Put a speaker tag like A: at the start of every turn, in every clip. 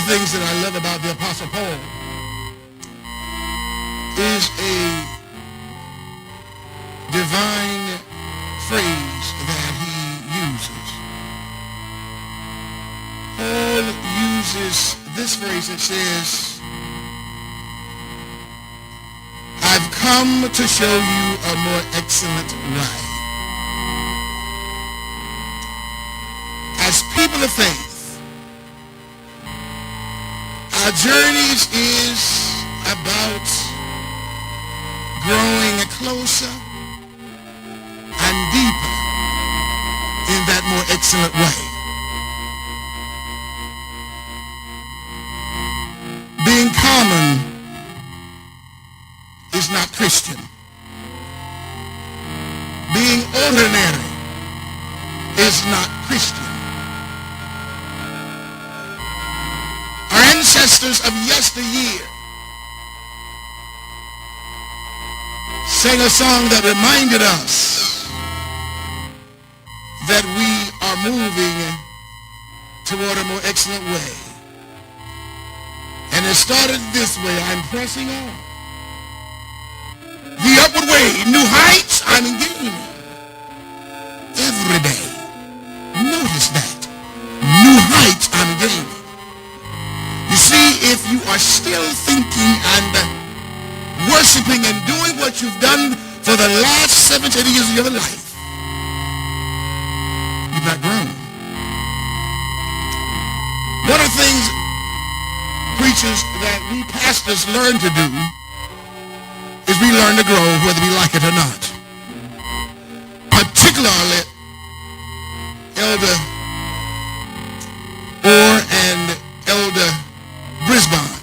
A: things that I love about the Apostle Paul is a divine phrase that he uses. Paul uses this phrase that says, I've come to show you a more excellent way. As people of faith, our journeys is about growing closer and deeper in that more excellent way. Being common is not Christian. Being ordinary is not Christian. Our ancestors of yesteryear sang a song that reminded us that we are moving toward a more excellent way. And it started this way: I'm pressing on the upward way, new heights I'm gaining every day. Notice that. New heights I'm gaining. You see, if you are still thinking and worshiping and doing what you've done for the last 70 years of your life, you've not grown. One of the things, preachers, that we pastors learn to do is we learn to grow whether we like it or not. Particularly Elder Orr and Elder Brisbane.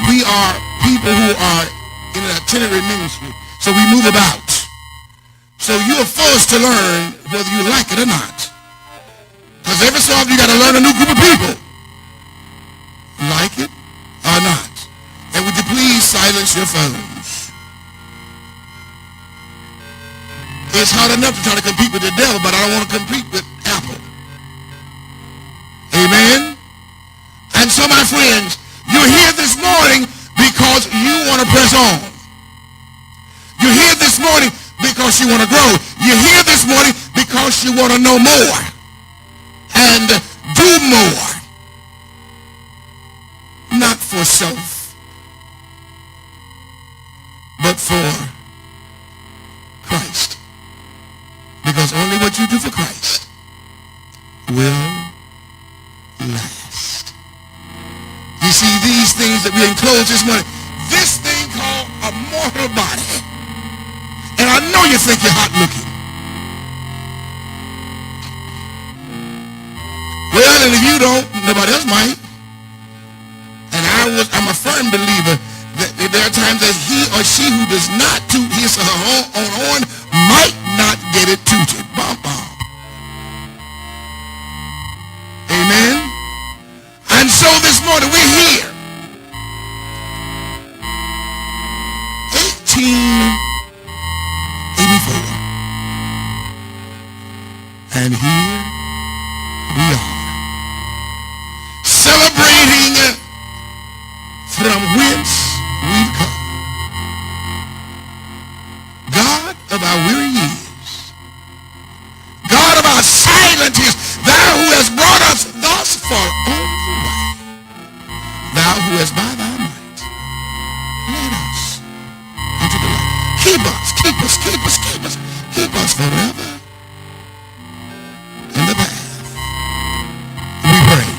A: We are people who are in an itinerary ministry, so we move about. So you are forced to learn whether you like it or not. Because every so often you got to learn a new group of people. Like it or not. And would you please silence your phones? It's hard enough to try to compete with the devil, but I don't want to compete with Apple. Amen? And so, my friends, you're here this morning because you want to press on. You're here this morning because you want to grow. You're here this morning because you want to know more and do more. Not for self, but for Christ. Because only what you do for Christ will last. You see, these things that we enclose this morning, this thing called a mortal body. And I know you think you're hot looking. Well, and if you don't, nobody else might. And I'm a firm believer that there are times that he or she who does not toot his or her own horn might not get it tooted. Bum, bum. Amen? And so this morning we're here. 1884. And here we are. Celebrating from whence we've come. God of our weary years. God of our silent years. Thou who has brought us thus far on the way. Thou who has by thy might led us into the light. Keep us, keep us, keep us, keep us, keep us forever in the path. We pray.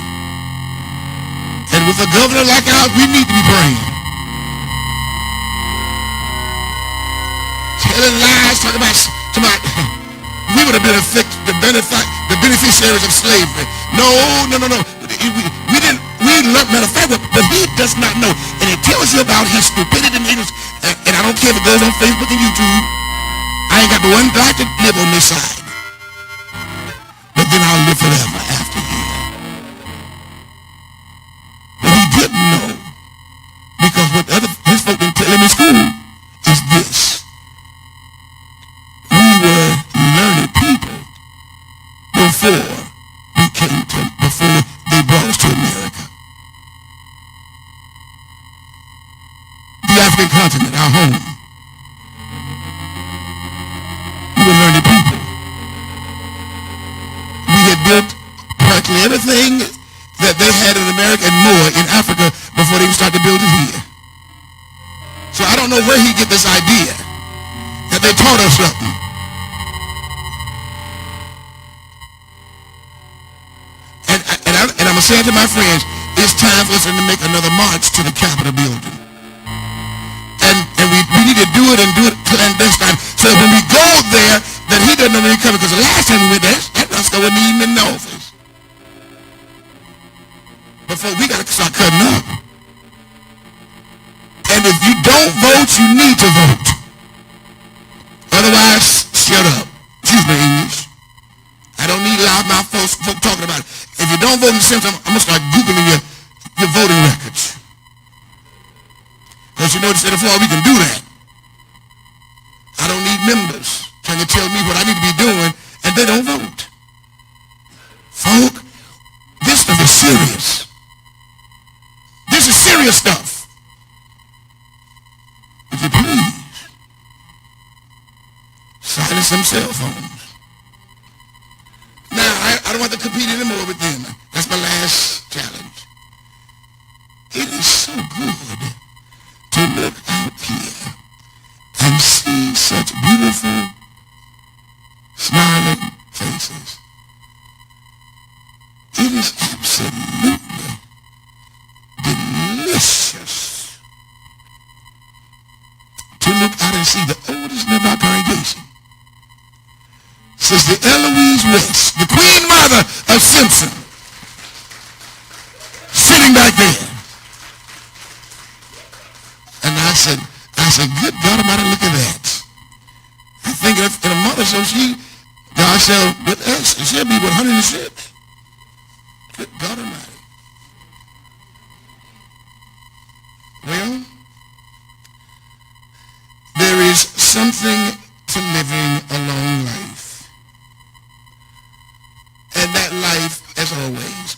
A: And with a governor like ours, we need to be praying. Telling lies, talking about we would have been the beneficiaries of slavery. No. We learned, matter of fact, but he does not know. And it tells you about his stupidity and ignorance. And I don't care if it goes on Facebook and YouTube. I ain't got the one God to live on this side. But then I'll live forever after him. But he didn't know. Because what his folk didn't tell him in school is this. We were learned people before they brought us to America. continent, our home. We were learning people. We had built practically everything that they had in America and more in Africa before they even started to build it here. So I don't know where he get this idea that they taught us something. And I'm saying to my friends, it's time for us to make another march to the Capitol building. And we need to do it and do it clandestine. So when we go there, that he doesn't know when he's coming. Because the last time we went there, that Roscoe wasn't even in the office. Before we got to start cutting up. And if you don't vote, you need to vote. Otherwise, shut up. Excuse me, English. I don't need loudmouth folk talking about it. If you don't vote in the same time, I'm going to start Googling your voting records. Because you know, instead of law, we can do that. I don't need members trying to tell me what I need to be doing, and they don't vote. Folk, this stuff is serious. This is serious stuff. Would you please silence them cell phones? Now, I don't want to compete anymore with them. That's my last challenge. It is so good to look out here and see such beautiful, smiling faces. It is absolutely delicious to look out and see the oldest member of our congregation, Sister Eloise West, the Queen Mother of Simpson, sitting back there. And I said, good God Almighty, look at that. I think in a mother, so God shall, with us, she'll be 106. Good God Almighty. Well, there is something to living a long life. And that life, as always,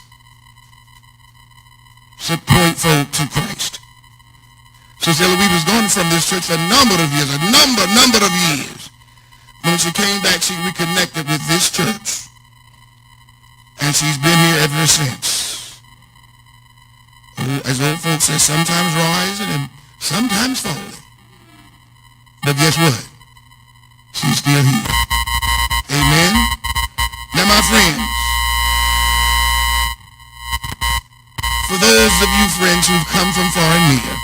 A: should point folk to Christ. Sister Eloise was gone from this church for a number of years, a number of years. When she came back, she reconnected with this church. And she's been here ever since. As old folks say, sometimes rising and sometimes falling. But guess what? She's still here. Amen? Now, my friends, for those of you friends who've come from far and near,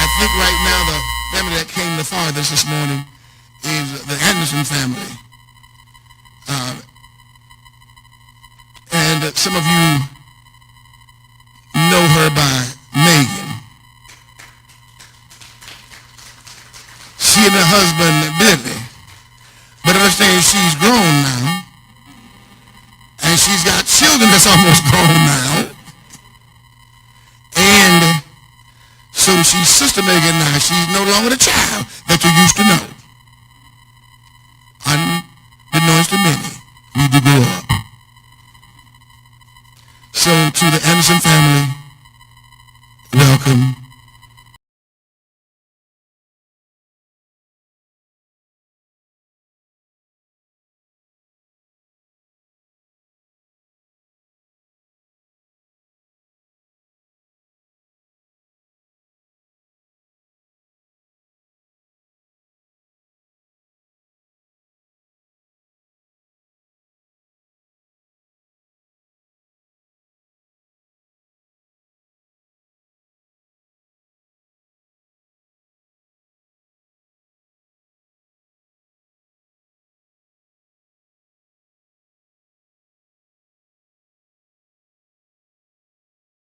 A: I think right now the family that came the farthest this morning is the Anderson family. And some of you know her by Megan. She and her husband, Billy. But understand, she's grown now. And she's got children that's almost grown now. And so she's Sister Megan now. She's no longer the child that you used to know. Unbeknownst to many, we do grow up. So to the Anderson family,